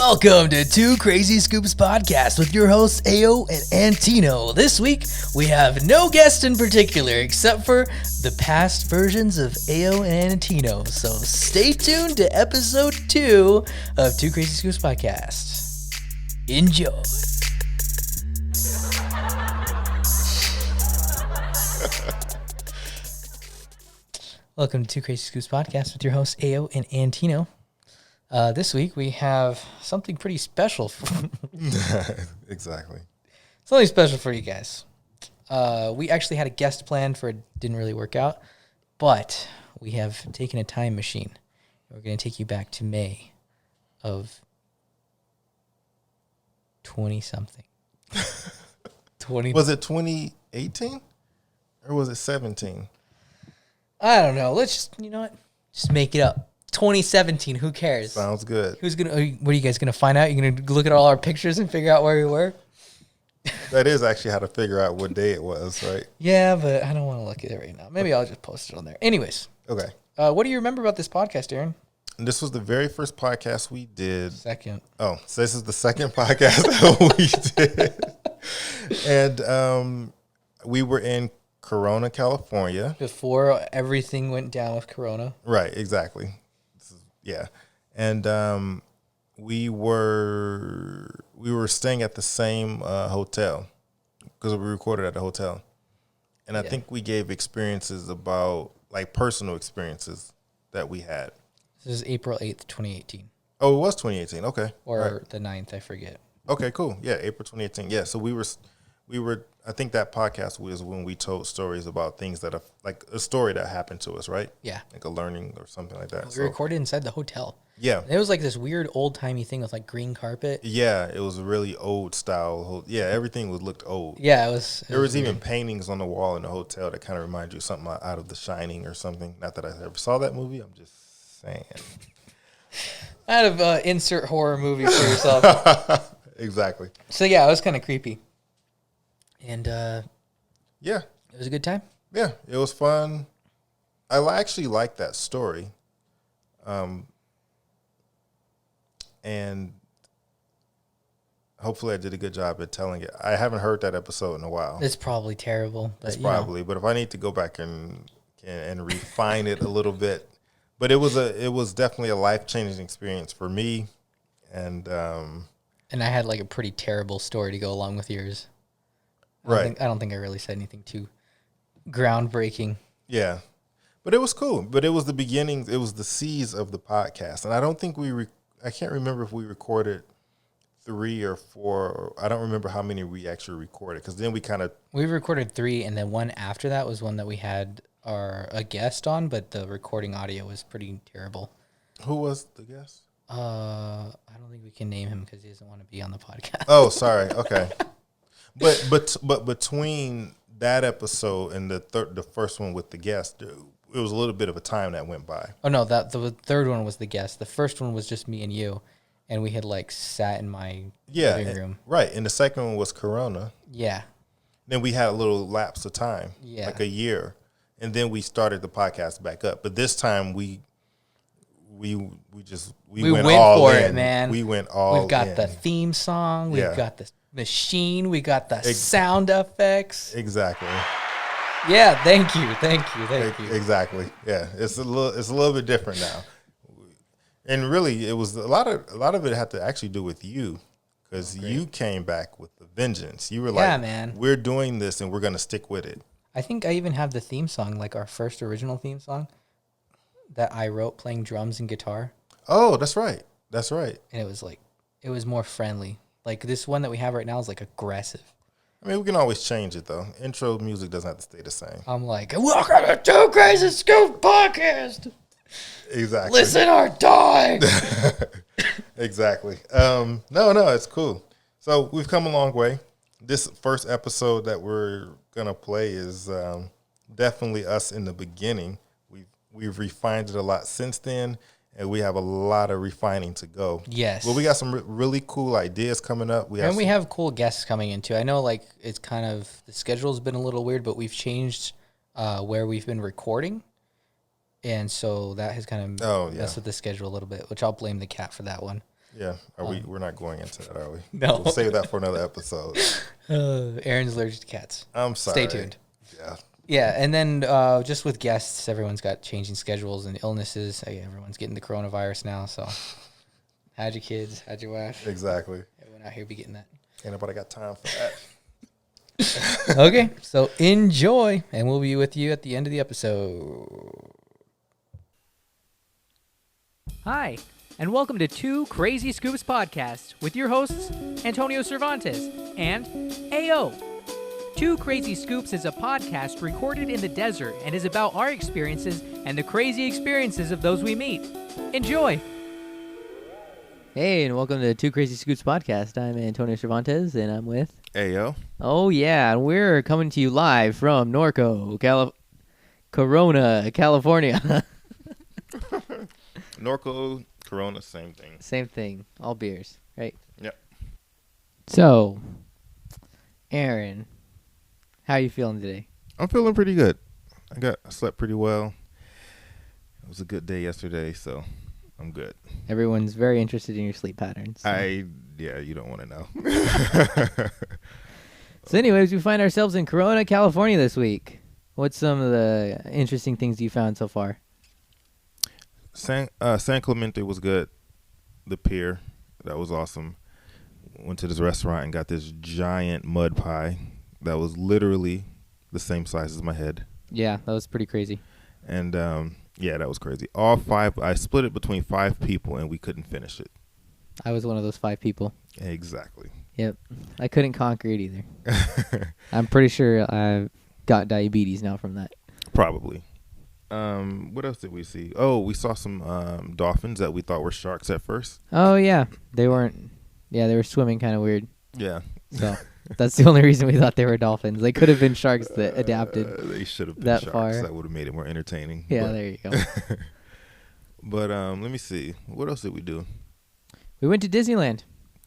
Welcome to Two Crazy Scoops Podcast with your hosts AO and Antino. This week, we have no guest in particular except for the past versions of AO and Antino. So stay tuned to episode 2 of Two Crazy Scoops Podcast. Enjoy. Welcome to Two Crazy Scoops Podcast with your hosts AO and Antino. This week we have something pretty special. Exactly. Something special for you guys. We actually had a guest planned for it, didn't really work out, but we have taken a time machine. We're going to take you back to May of 20-something. 20. Was it 2018 or was it 17? I don't know. Let's just, you know what? Just make it up. 2017. Who cares? Sounds good. What are you guys going to find out? You're going to look at all our pictures and figure out where we were? That is actually how to figure out what day it was, right? Yeah, but I don't want to look at it right now. Maybe I'll just post it on there. Anyways. Okay. What do you remember about this podcast, Aaron? And this was the very first podcast we did. Second. Oh, so this is the second podcast that we did. And we were in Corona, California. Before everything went down with Corona. Right, exactly. Yeah. And we were staying at the same hotel because we recorded at the hotel. And I think we gave experiences about, like, personal experiences that we had. This is April 8th, 2018. Oh, it was 2018. Okay. Or the 9th, I forget. Okay, cool. Yeah, April 2018. Yeah, so we were, I think that podcast was when we told stories about things that are, like, a story that happened to us, right? Yeah. Like a learning or something like that. We recorded inside the hotel. Yeah. It was like this weird old-timey thing with, like, green carpet. Yeah, it was a really old style. Yeah, everything looked old. Yeah, it was. There was even paintings on the wall in the hotel that kind of remind you of something out of The Shining or something. Not that I ever saw that movie. I'm just saying. Out of insert horror movie for yourself. Exactly. So, yeah, it was kind of creepy. And, yeah. It was a good time. Yeah, it was fun. I actually liked that story. And hopefully I did a good job at telling it. I haven't heard that episode in a while. It's probably terrible. But, it's probably, but if I need to go back and refine it a little bit. But it was definitely a life-changing experience for me. And I had, like, a pretty terrible story to go along with yours. Right. I don't think I really said anything too groundbreaking. Yeah. But it was cool. But it was the beginning. It was the seeds of the podcast. And I don't think I can't remember if we recorded 3 or 4. I don't remember how many we actually recorded. Because then we recorded 3, and then one after that was one that we had a guest on, but the recording audio was pretty terrible. Who was the guest? I don't think we can name him because he doesn't want to be on the podcast. Oh, sorry. Okay. But between that episode and the first one with the guest, it was a little bit of a time that went by. Oh no, the third one was the guest. The first one was just me and you, and we had, like, sat in my living room. Right. And the second one was Corona. Yeah. Then we had a little lapse of time, like a year, and then we started the podcast back up. But this time we went all for in. It, man. We went all in. We've got the theme song. We've got the machine. We got the sound effects. Exactly. Yeah, thank you. Exactly. Yeah, it's a little bit different now. And really, it was a lot of it had to actually do with you, because you came back with the vengeance. You were like, man, we're doing this and we're going to stick with it. I think I even have the theme song, like our first original theme song that I wrote playing drums and guitar. Oh, that's right. And it was more friendly. Like, this one that we have right now is, like, aggressive. I mean, we can always change it, though. Intro music doesn't have to stay the same. I'm like, welcome to Two Crazy Scoop Podcast. Exactly. Listen or die. Exactly. No, it's cool. So we've come a long way. This first episode that we're going to play is definitely us in the beginning. We've refined it a lot since then. And we have a lot of refining to go. Yes. Well, we got some really cool ideas coming up. We have cool guests coming in, too. I know, like, it's kind of, the schedule's been a little weird, but we've changed where we've been recording. And so that has kind of messed with the schedule a little bit, which I'll blame the cat for that one. Yeah. We're not going into that, are we? No. We'll save that for another episode. Aaron's allergic to cats. I'm sorry. Stay tuned. Yeah. Yeah, and then just with guests, everyone's got changing schedules and illnesses. Everyone's getting the coronavirus now, so how'd your kids? How'd your wife? Exactly. Everyone out here be getting that. Ain't nobody got time for that. Okay, so enjoy, and we'll be with you at the end of the episode. Hi, and welcome to Two Crazy Scoops Podcast with your hosts, Antonio Cervantes and AO. Two Crazy Scoops is a podcast recorded in the desert and is about our experiences and the crazy experiences of those we meet. Enjoy! Hey, and welcome to Two Crazy Scoops Podcast. I'm Antonio Cervantes, and I'm with... Ayo. Oh, yeah, and we're coming to you live from Corona, California. Norco, Corona, same thing. Same thing. All beers, right? Yep. So, Aaron, how are you feeling today? I'm feeling pretty good. I slept pretty well. It was a good day yesterday, so I'm good. Everyone's very interested in your sleep patterns. So. You don't want to know. So anyways, we find ourselves in Corona, California this week. What's some of the interesting things you found so far? San Clemente was good. The pier, that was awesome. Went to this restaurant and got this giant mud pie that was literally the same size as my head. Yeah, that was pretty crazy. And yeah, that was crazy. I split it between 5 people and we couldn't finish it. I was one of those 5 people. Exactly. Yep. I couldn't conquer it either. I'm pretty sure I've got diabetes now from that. Probably. What else did we see? Oh, we saw some dolphins that we thought were sharks at first. Oh, yeah. They weren't. Yeah, they were swimming kind of weird. Yeah. So that's the only reason we thought they were dolphins. They could have been sharks that adapted. They should have been that sharks. far. That would have made it more entertaining. Yeah, there you go. But let me see. What else did we do? We went to Disneyland.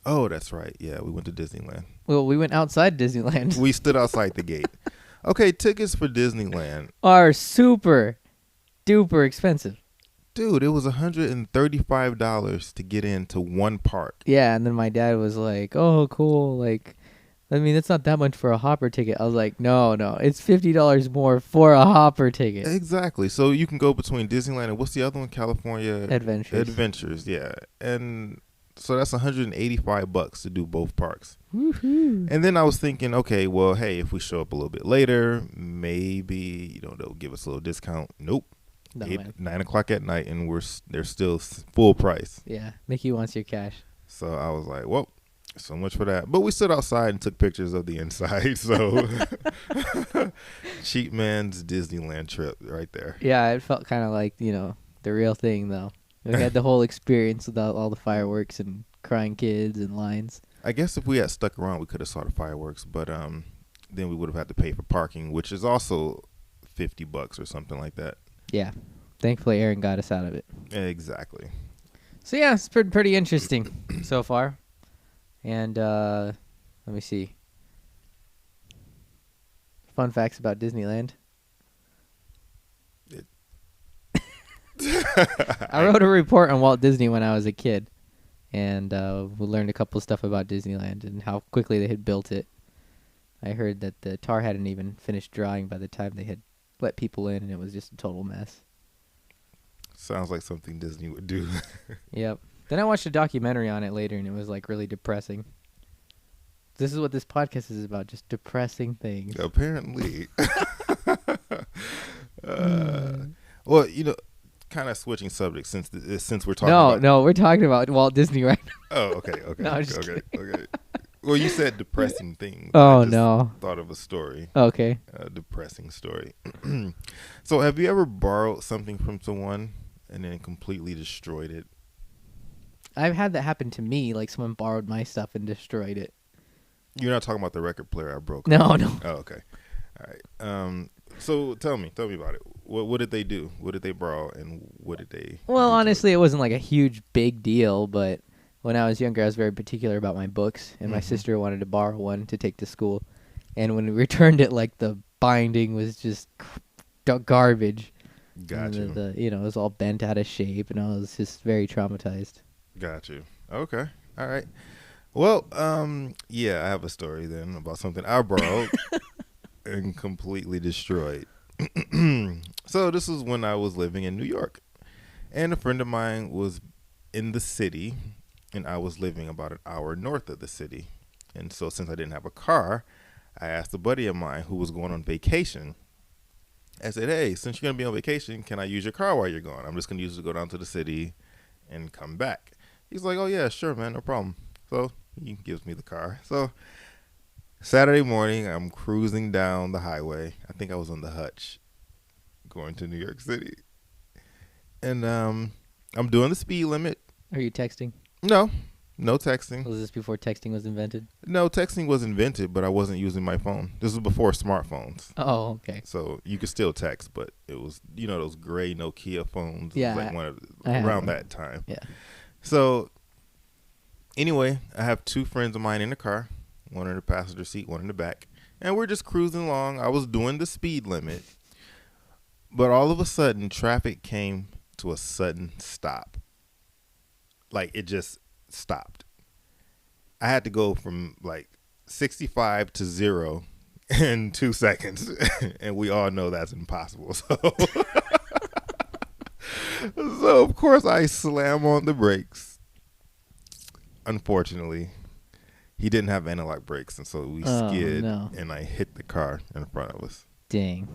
Oh, that's right. Yeah, we went to Disneyland. Well, we went outside Disneyland. We stood outside the gate. Okay, tickets for Disneyland are super duper expensive. Dude, it was $135 to get into one park. Yeah, and then my dad was like, "Oh, cool. Like, I mean, it's not that much for a hopper ticket." I was like, No, it's $50 more for a hopper ticket." Exactly. So you can go between Disneyland and what's the other one? California Adventures. Yeah. And so that's $185 to do both parks. Woohoo. And then I was thinking, okay, well, hey, if we show up a little bit later, maybe they'll give us a little discount. Nope. No, 9 o'clock at night, and they're still full price. Yeah, Mickey wants your cash. So I was like, well, so much for that. But we stood outside and took pictures of the inside. So cheap man's Disneyland trip right there. Yeah, it felt kind of like, the real thing, though. We had the whole experience without all the fireworks and crying kids and lines. I guess if we had stuck around, we could have saw the fireworks. But then we would have had to pay for parking, which is also $50 or something like that. Yeah. Thankfully, Aaron got us out of it. Exactly. So, yeah, it's pretty interesting so far. And let me see. Fun facts about Disneyland. I wrote a report on Walt Disney when I was a kid. And we learned a couple stuff about Disneyland and how quickly they had built it. I heard that the tar hadn't even finished drying by the time they had let people in, and it was just a total mess. Sounds like something Disney would do. Yep. Then I watched a documentary on it later, and it was like really depressing. This is what this podcast is about, just depressing things. Apparently. Well, kind of switching subjects since we're talking about... No, we're talking about Walt Disney right now. Oh, okay. No, I'm just kidding. Okay. Well, you said depressing things. Oh, I just no. thought of a story. Okay. A depressing story. So have you ever borrowed something from someone and then completely destroyed it? I've had that happen to me, like someone borrowed my stuff and destroyed it. You're not talking about the record player I broke? No. Oh, okay. All right. So tell me about it. What did they do? What did they borrow, and what did they... Well, honestly, it wasn't like a huge big deal, but when I was younger, I was very particular about my books, and my sister wanted to borrow one to take to school. And when we returned it, like, the binding was just garbage. Got you. It was all bent out of shape, and I was just very traumatized. Got you. Okay. All right. Well, yeah, I have a story then about something I borrowed and completely destroyed. So this is when I was living in New York, and a friend of mine was in the city, and I was living about an hour north of the city. And so since I didn't have a car, I asked a buddy of mine who was going on vacation. I said, "Hey, since you're gonna be on vacation, can I use your car while you're gone? I'm just gonna use it to go down to the city and come back." He's like, "Oh yeah, sure, man, no problem." So he gives me the car. So Saturday morning, I'm cruising down the highway. I think I was on the Hutch, going to New York City, and I'm doing the speed limit. Are you texting? No, no texting. Was this before texting was invented? No, texting was invented, but I wasn't using my phone. This was before smartphones. Oh, okay. So you could still text, but it was, those gray Nokia phones. Yeah, It was like I had around one. that time. Yeah. So anyway, I have two friends of mine in the car, one in the passenger seat, one in the back, and we're just cruising along. I was doing the speed limit, but all of a sudden, traffic came to a sudden stop. Like, it just stopped. I had to go from like 65 to 0 in 2 seconds, and we all know that's impossible. So of course I slam on the brakes. Unfortunately, he didn't have analog brakes, and so we Oh, skid, no. and I hit the car in front of us. Dang.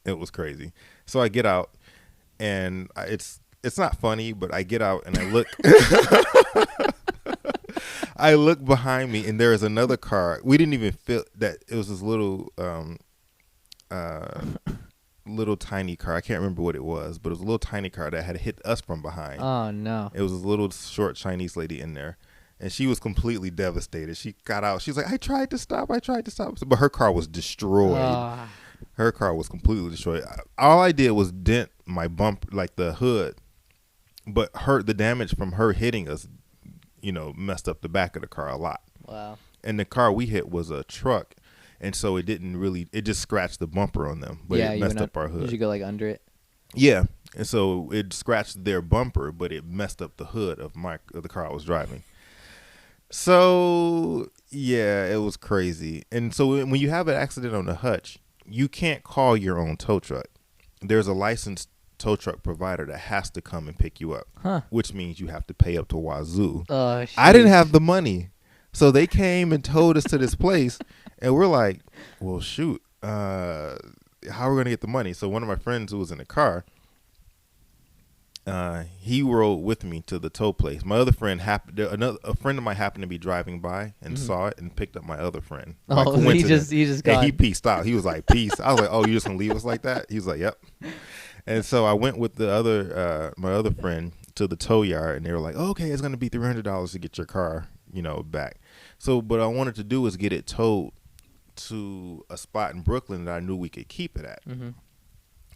It was crazy. So I get out, and it's not funny, but I get out and I look. I look behind me, and there is another car. We didn't even feel that it was this little little tiny car. I can't remember what it was, but it was a little tiny car that had hit us from behind. Oh, no. It was this little short Chinese lady in there, and she was completely devastated. She got out. She's like, I tried to stop, but her car was destroyed. Ah. Her car was completely destroyed. All I did was dent my bump, like the hood, but the damage from her hitting us, messed up the back of the car a lot. Wow. And the car we hit was a truck, and so it just scratched the bumper on them, but Yeah, it you messed went up our You hood. should go like under it. Yeah, and so it scratched their bumper, but it messed up the hood of the car I was driving. So yeah, it was crazy. And so when you have an accident on the Hutch, you can't call your own tow truck. There's a licensed tow truck provider that has to come and pick you up, Huh. which means you have to pay up to wazoo. Oh, I didn't sheesh. have the money, so they came and towed us to this place, and we're like, well, shoot, how are we going to get the money? So one of my friends who was in the car, he rode with me to the tow place. My other friend a friend of mine happened to be driving by and saw it and picked up my other friend. By Oh, he coincidence. just And got. he peaced out. He was like, peace. I was like, oh, you're just gonna leave us like that? He was like, yep. And so I went with the other my other friend to the tow yard, and they were like, oh, okay, it's gonna be $300 to get your car, back. So what I wanted to do is get it towed to a spot in Brooklyn that I knew we could keep it at. Mm-hmm.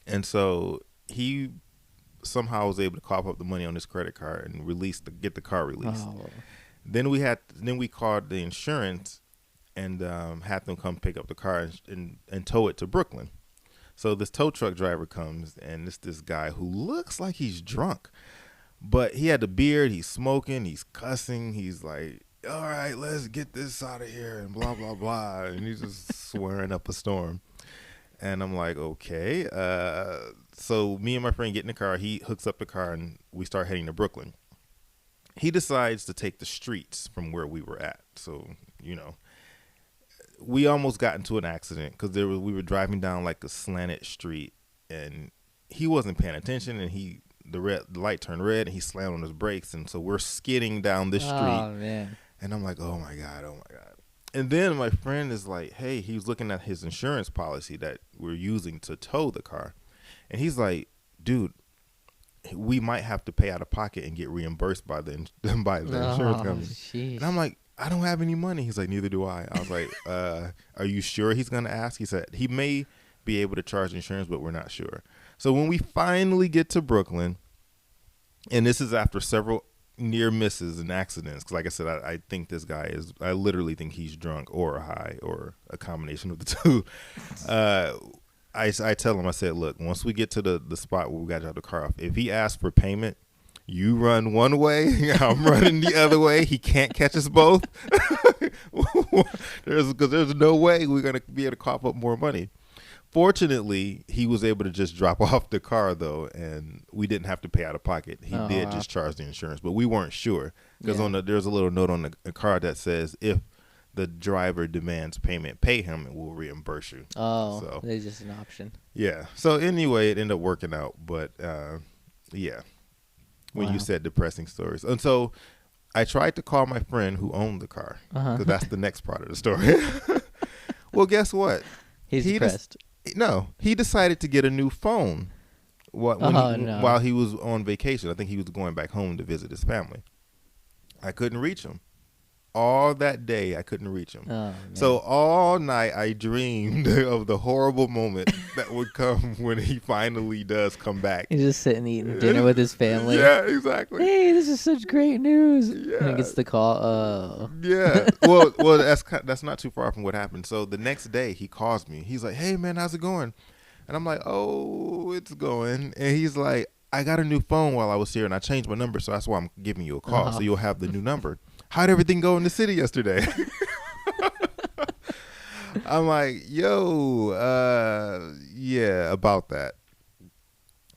And so he somehow was able to cough up the money on his credit card and get the car released. Oh. Then we called the insurance and had them come pick up the car and tow it to Brooklyn. So this tow truck driver comes, and it's this guy who looks like he's drunk, but he had the beard, he's smoking, he's cussing, he's like, all right, let's get this out of here, and blah, blah, blah. And he's just swearing up a storm. And I'm like, okay. So me and my friend get in the car. He hooks up the car, and we start heading to Brooklyn. He decides to take the streets from where we were at. So, we almost got into an accident because we were driving down like a slanted street, and he wasn't paying attention, and the light turned red, and he slammed on his brakes, and so we're skidding down this street. Oh, man. And I'm like, oh my God. And then my friend is like, hey, he was looking at his insurance policy that we're using to tow the car. And he's like, dude, we might have to pay out of pocket and get reimbursed by the insurance company. Sheesh. And I'm like, I don't have any money. He's like, neither do I. I was like, are you sure he's going to ask? He said he may be able to charge insurance, but we're not sure. So when we finally get to Brooklyn, and this is after several near misses and accidents, because like I said, I think this guy I literally think he's drunk or high or a combination of the two. I tell him, I said, look, once we get to the spot where we got to have the car off, if he asks for payment, You run one way, I'm running the other way. He can't catch us both. Because there's no way we're going to be able to cough up more money. Fortunately, he was able to just drop off the car, though, and we didn't have to pay out of pocket. He did just charge the insurance, but we weren't sure because there's a little note on the car that says if the driver demands payment, pay him, and we'll reimburse you. Oh, so there's just an option. Yeah. So anyway, it ended up working out, but yeah. When you said depressing stories, and so I tried to call my friend who owned the car because that's the next part of the story. Well, guess what? He's depressed. No, he decided to get a new phone while he was on vacation. I think he was going back home to visit his family. I couldn't reach him. All that day, I couldn't reach him. Oh, so all night, I dreamed of the horrible moment that would come when he finally does come back. He's just sitting eating dinner with his family. Yeah, exactly. Hey, this is such great news. Yeah. And he gets the call. Oh. Yeah. Well, that's not too far from what happened. So the next day, he calls me. He's like, "Hey, man, how's it going?" And I'm like, "Oh, it's going." And he's like, "I got a new phone while I was here, and I changed my number, so that's why I'm giving you a call, so you'll have the new number. How'd everything go in the city yesterday?" I'm like, "Yo, yeah, about that."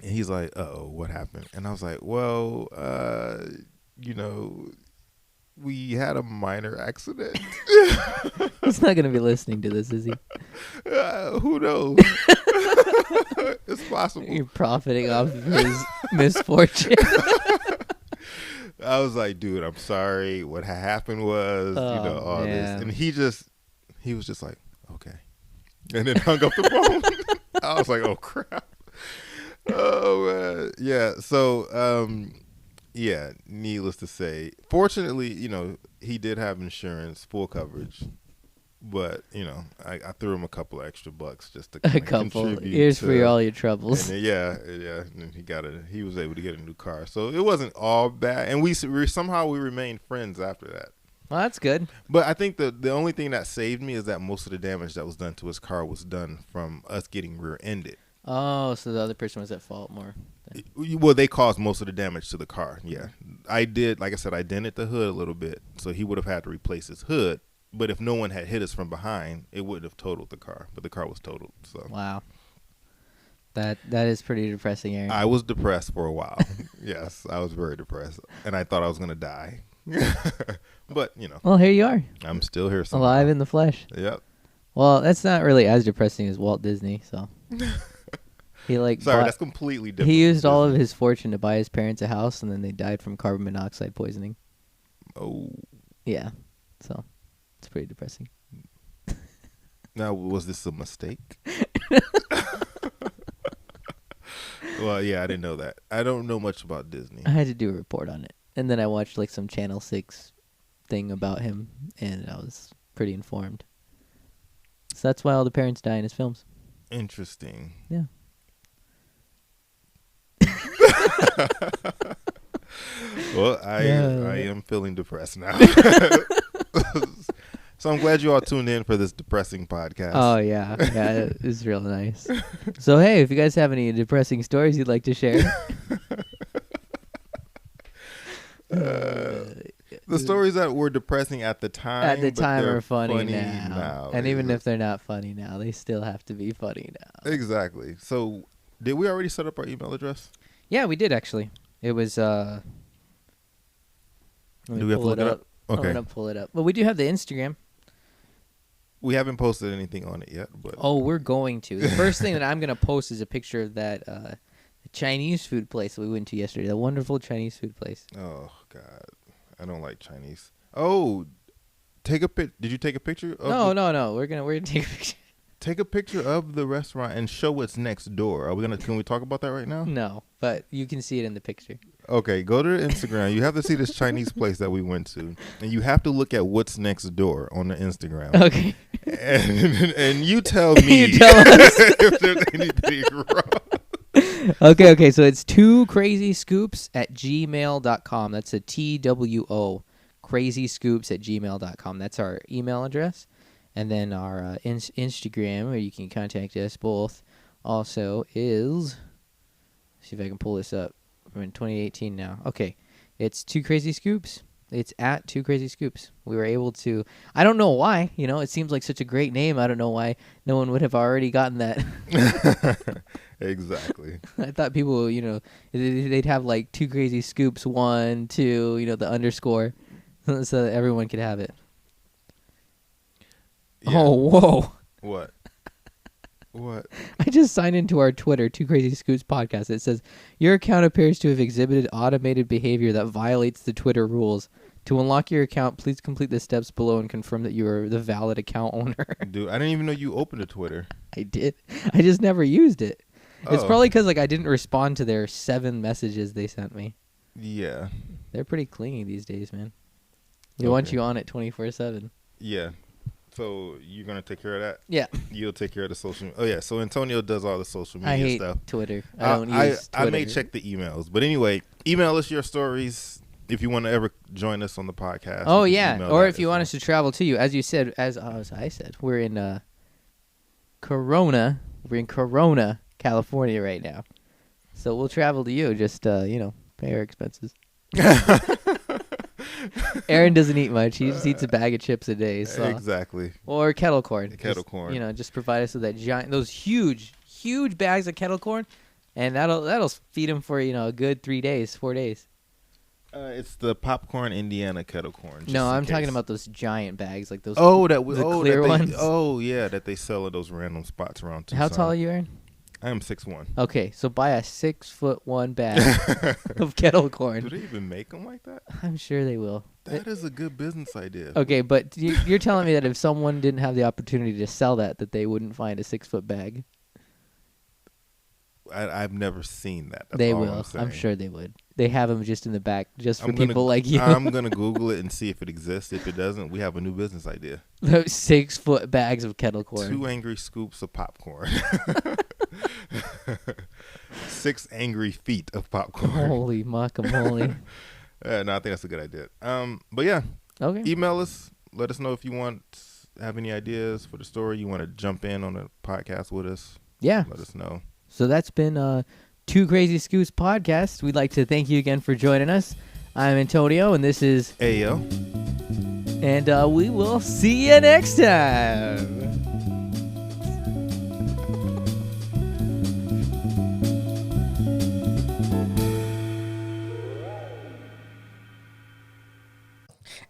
And he's like, "Uh-oh, what happened?" And I was like, "Well, we had a minor accident." He's not going to be listening to this, is he? Who knows? It's possible. You're profiting off of his misfortune. I was like, "Dude, I'm sorry. What happened was, all this." And he was just like, "Okay." And then hung up the phone. I was like, "Oh, crap." Oh, man. Yeah. So, yeah, needless to say, fortunately, he did have insurance, full coverage. But, I threw him a couple of extra bucks just to contribute. Here's for all your troubles. And and he was able to get a new car. So it wasn't all bad. And we somehow remained friends after that. Well, that's good. But I think the only thing that saved me is that most of the damage that was done to his car was done from us getting rear-ended. Oh, so the other person was at fault more. Well, they caused most of the damage to the car, yeah. I did, like I said, I dented the hood a little bit, so he would have had to replace his hood. But if no one had hit us from behind, it wouldn't have totaled the car. But the car was totaled. So wow, that is pretty depressing, Aaron. I was depressed for a while. Yes, I was very depressed, and I thought I was gonna die. But well, here you are. I'm still here, somehow. Alive in the flesh. Yep. Well, that's not really as depressing as Walt Disney. So he that's completely different. He used all of his fortune to buy his parents a house, and then they died from carbon monoxide poisoning. Oh. Yeah. So. It's pretty depressing. Now, was this a mistake? Well, yeah, I didn't know that. I don't know much about Disney. I had to do a report on it. And then I watched some Channel 6 thing about him, and I was pretty informed. So that's why all the parents die in his films. Interesting. Yeah. Well, I am feeling depressed now. So I'm glad you all tuned in for this depressing podcast. Oh, yeah. Yeah, it was real nice. So, hey, if you guys have any depressing stories you'd like to share. The stories that were depressing at the time. Are funny now. And even if they're not funny now, they still have to be funny now. Exactly. So, did we already set up our email address? Yeah, we did, actually. It was... Do we have to look it up? Okay. I'm going to pull it up. Well, we do have the Instagram. We haven't posted anything on it yet. But oh, we're going to. The first thing that I'm going to post is a picture of that Chinese food place that we went to yesterday. The wonderful Chinese food place. Oh, God. I don't like Chinese. Oh, did you take a picture? No. We're gonna take a picture. Take a picture of the restaurant and show what's next door. Can we talk about that right now? No, but you can see it in the picture. Okay, go to Instagram. You have to see this Chinese place that we went to, and you have to look at what's next door on the Instagram. Okay. And you tell me you tell us. if there's anything wrong. Okay. So it's 2crazyscoops@gmail.com. That's a TWO, crazyscoops@gmail.com. That's our email address. And then our Instagram, where you can contact us both, also is... See if I can pull this up. We're in 2018 now. Okay. It's Two Crazy Scoops. It's at Two Crazy Scoops. We were able to, I don't know why, it seems like such a great name. I don't know why no one would have already gotten that. Exactly. I thought people, they'd have like Two Crazy Scoops 1, 2, the underscore, so that everyone could have it. Yeah. Oh, whoa. What? What? I just signed into our Twitter, Two Crazy Scoops podcast. It says, your account appears to have exhibited automated behavior that violates the Twitter rules. To unlock your account, please complete the steps below and confirm that you are the valid account owner. Dude, I didn't even know you opened a Twitter. I did. I just never used it. It's Oh. probably because I didn't respond to their 7 messages they sent me. Yeah. They're pretty clingy these days, man. They want you on it 24/7. Yeah. So you're going to take care of that? Yeah. You'll take care of the social media. Oh, yeah. So Antonio does all the social media I hate stuff. Twitter. I don't use Twitter. I may check the emails. But anyway, email us your stories if you want to ever join us on the podcast. Oh, you can yeah. email Or that if you as want well. us to travel to you. As you said, as I said, we're in Corona. We're in Corona, California right now. So we'll travel to you. Just, pay our expenses. Aaron doesn't eat much. He just eats a bag of chips a day. So. Exactly. Or kettle corn. Kettle corn. Just provide us with those huge bags of kettle corn, and that'll feed him for a good 3 days, 4 days. It's the popcorn Indiana kettle corn. No, I'm talking about those giant bags, like those. Oh, the clear ones. Oh, yeah, that they sell at those random spots around Tucson. How tall are you, Aaron? I am 6'1". Okay, so buy a 6'1" bag of kettle corn. Do they even make them like that? I'm sure they will. That is a good business idea. Okay, but you're telling me that if someone didn't have the opportunity to sell that they wouldn't find a 6-foot bag? I've never seen that. That's they all will. I'm I'm sure they would. They have them just in the back, just for I'm gonna- people like you. I'm going to Google it and see if it exists. If it doesn't, we have a new business idea. Those 6-foot bags of kettle corn. 2 angry scoops of popcorn. 6 angry feet of popcorn. Holy guacamole. No, I think that's a good idea. But yeah, Okay. email us. Let us know if you have any ideas for the story. You want to jump in on a podcast with us. Yeah. Let us know. So that's been Two Crazy Scoops podcast. We'd like to thank you again for joining us. I'm Antonio, and this is Ayo. And we will see you next time.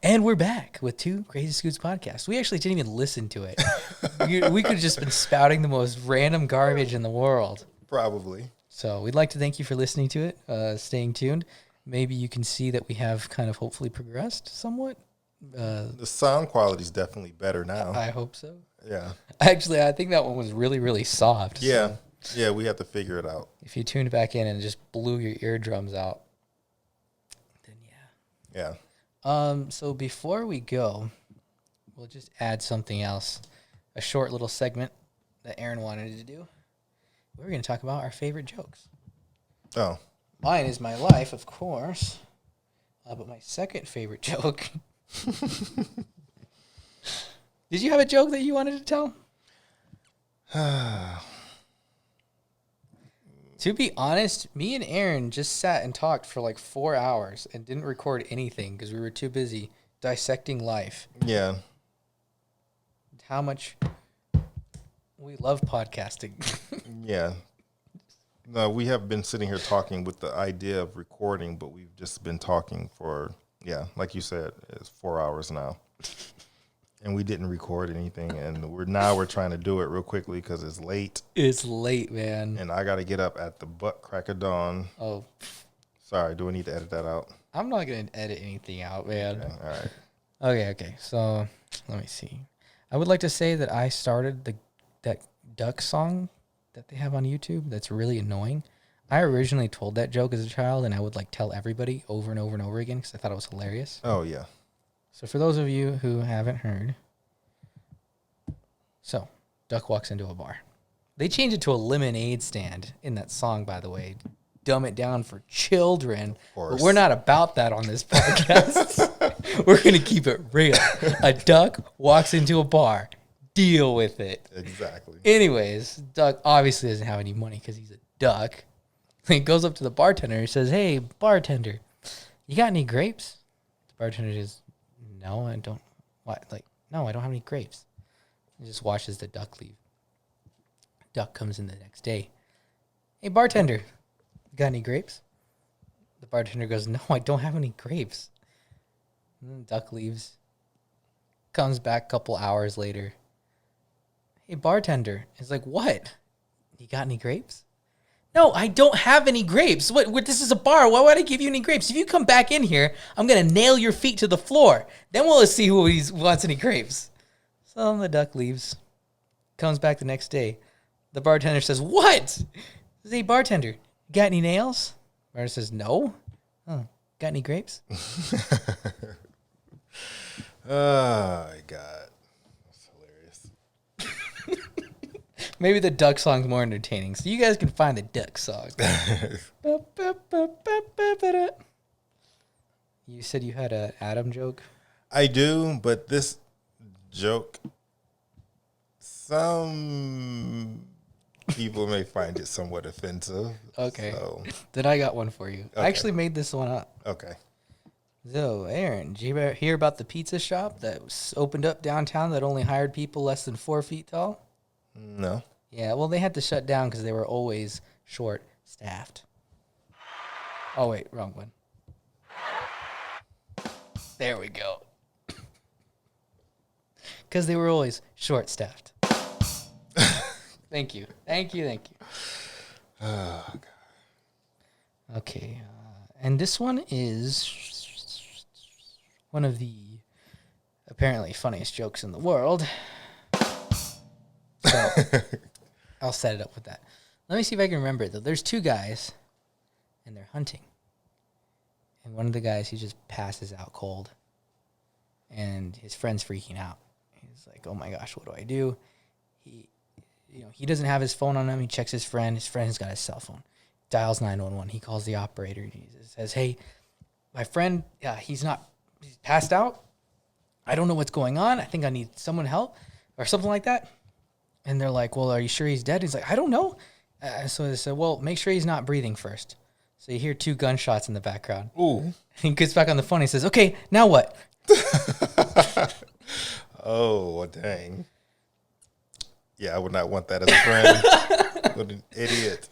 And we're back with Two Crazy Scoots podcast. We actually didn't even listen to it. We could have just been spouting the most random garbage in the world. Probably. So we'd like to thank you for listening to it, staying tuned. Maybe you can see that we have kind of hopefully progressed somewhat. The sound quality is definitely better now. I hope so. Yeah. Actually, I think that one was really, really soft. Yeah. So Yeah, we have to figure it out. if you tuned back in and just blew your eardrums out, then yeah. Yeah. So before we go, we'll just add something else. A short little segment that Aaron wanted to do. We're going to talk about our favorite jokes. Oh. Mine is my life, of course. But my second favorite joke. Did you have a joke that you wanted to tell? To be honest, me and Aaron just sat and talked for like 4 hours and didn't record anything because we were too busy dissecting life. Yeah. How much we love podcasting. Yeah. No, we have been sitting here talking with the idea of recording, but we've just been talking for, like you said, it's 4 hours now. And we didn't record anything, and we're trying to do it real quickly because it's late. It's late, man. And I got to get up at the butt crack of dawn. Oh, Sorry, do I need to edit that out? I'm not going to edit anything out, man. Okay, all right. Okay. So let me see. I would like to say that I started that duck song that they have on YouTube that's really annoying. I originally told that joke as a child, and I would like tell everybody over and over and over again because I thought it was hilarious. Oh, yeah. So for those of you who haven't heard, so duck walks into a bar. They changed it to a lemonade stand in that song, by the way. Dumb it down for children. Of course. But we're not about that on this podcast. We're going to keep it real. A duck walks into a bar. Deal with it. Exactly. Anyways, duck obviously doesn't have any money because he's a duck. He goes up to the bartender. He says, "Hey, bartender, you got any grapes?" The bartender says, "No, I don't." What? Like, no, I don't have any grapes. He just watches the duck leave. Duck comes in the next day. "Hey, bartender, you got any grapes?" The bartender goes, "No, I don't have any grapes." And then the duck leaves. Comes back a couple hours later. "Hey, bartender." He's like, "What? You got any grapes?" "No, I don't have any grapes. What? This is a bar. Why would I give you any grapes? If you come back in here, I'm going to nail your feet to the floor. Then we'll see who wants any grapes." So the duck leaves. Comes back the next day. The bartender says, "What?" Says, "Hey, bartender, you got any nails?" Bartender says, "No." "Oh, got any grapes?" Oh, my God. That's hilarious. Maybe the duck song's more entertaining, so you guys can find the duck song. You said you had an Adam joke? I do, but this joke, some people may find it somewhat offensive. Okay. So, Then I got one for you. I Okay. actually made this one up. okay. So, Aaron, did you ever hear about the pizza shop that was opened up downtown that only hired people less than 4 feet tall? No. Yeah, well, they had to shut down because they were always short-staffed. Oh, wait, wrong one. There we go. Because they were always short-staffed. Thank you. Oh, God. Okay, and this one is one of the apparently funniest jokes in the world. So I'll set it up with that. Let me see if I can remember it, though. There's 2 guys, and they're hunting. And one of the guys, he just passes out cold. And his friend's freaking out. He's like, "Oh, my gosh, what do I do?" He doesn't have his phone on him. He checks his friend. His friend's got his cell phone. Dials 911. He calls the operator. He says, "Hey, my friend, he's passed out. I don't know what's going on. I think I need someone help," or something like that. And they're like, "Well, are you sure he's dead?" He's like, "I don't know." So they said, "Well, make sure he's not breathing first." So you hear 2 gunshots in the background. Ooh. He gets back on the phone. He says, "Okay, now what?" Oh, dang. Yeah, I would not want that as a friend. What an idiot.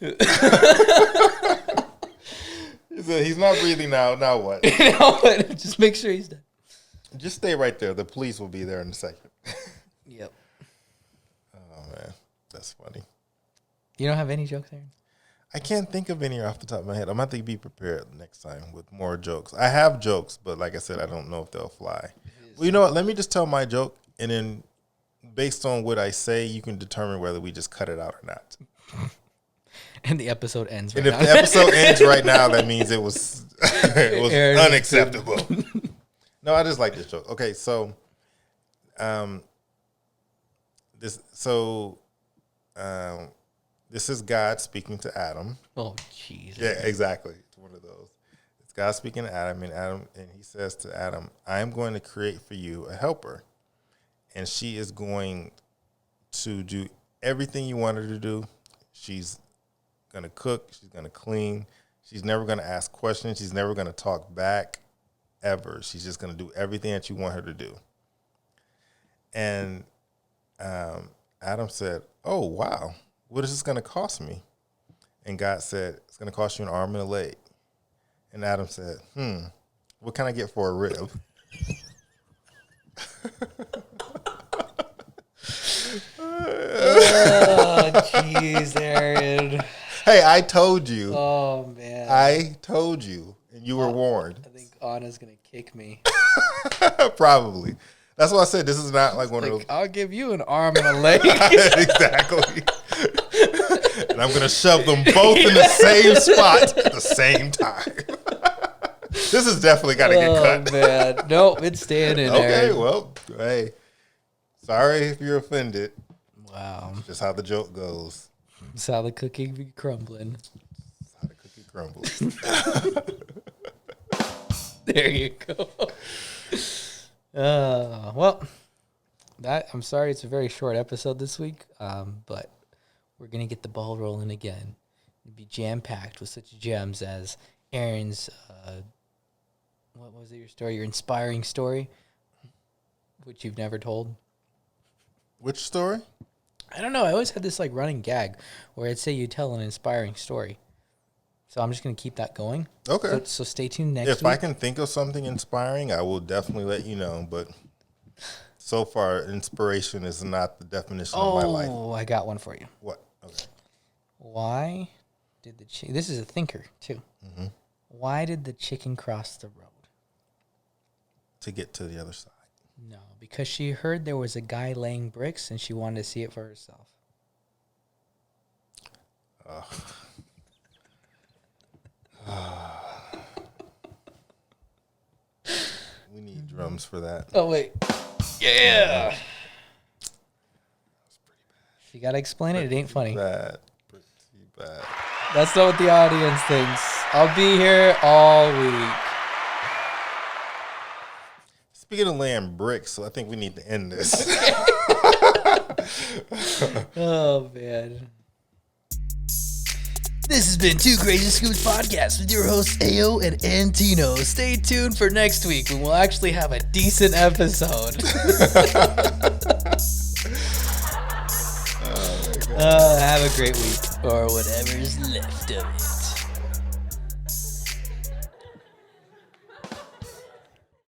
He said, "He's not breathing now. Now what?" Now what? Just make sure he's dead. Just stay right there. The police will be there in a second. Yep. Oh, man. That's funny. You don't have any jokes, Aaron? I can't think of any off the top of my head. I'm going to have to be prepared next time with more jokes. I have jokes, but like I said, I don't know if they'll fly. Well, you know what? Let me just tell my joke, and then based on what I say, you can determine whether we just cut it out or not. And the episode ends right And if now. the episode ends right now, that means it was unacceptable. No, I just like this joke. Okay, so this is God speaking to Adam. Oh, jeez. Yeah, exactly. It's one of those. It's God speaking to Adam, and he says to Adam, "I am going to create for you a helper, and she is going to do everything you want her to do. She's going to cook. She's going to clean. She's never going to ask questions. She's never going to talk back, ever. She's just going to do everything that you want her to do." And Adam said, "Oh, wow. What is this going to cost me?" And God said, "It's going to cost you an arm and a leg." And Adam said, "What can I get for a rib?" Oh, jeez, Aaron. Hey, I told you. Oh, man. I told you, and you were warned. I think Anna's going to kick me. Probably. That's why I said this is not like one of those. I'll give you an arm and a leg. Exactly. And I'm going to shove them both in the same spot at the same time. This has definitely got to get cut. Oh, man. Nope, it's staying in there. Okay, well, hey. Sorry if you're offended. Wow. Just how the joke goes. That's how the cookie be crumbling. That's how the cookie crumbles. There you go. Well, I'm sorry it's a very short episode this week, but we're going to get the ball rolling again It'd be jam-packed with such gems as Aaron's, what was it, your story? Your inspiring story, which you've never told. Which story? I don't know. I always had this like running gag where I'd say you tell an inspiring story. So I'm just going to keep that going. Okay. So stay tuned next If week. I can think of something inspiring, I will definitely let you know. But so far, inspiration is not the definition of my life. Oh, I got one for you. What? Okay. Why did the chicken... This is a thinker, too. Mm-hmm. Why did the chicken cross the road? To get to the other side. No, because she heard there was a guy laying bricks and she wanted to see it for herself. We need drums for that. Oh, wait. Yeah. That's pretty bad. If you got to explain it, it ain't funny. Bad. Pretty bad. That's not what the audience thinks. I'll be here all week. Speaking of laying bricks, so I think we need to end this. Oh, man. This has been Two Crazy Scoops Podcast with your hosts, AO and Antino. Stay tuned for next week when we'll actually have a decent episode. Have a great week, or whatever's left of it.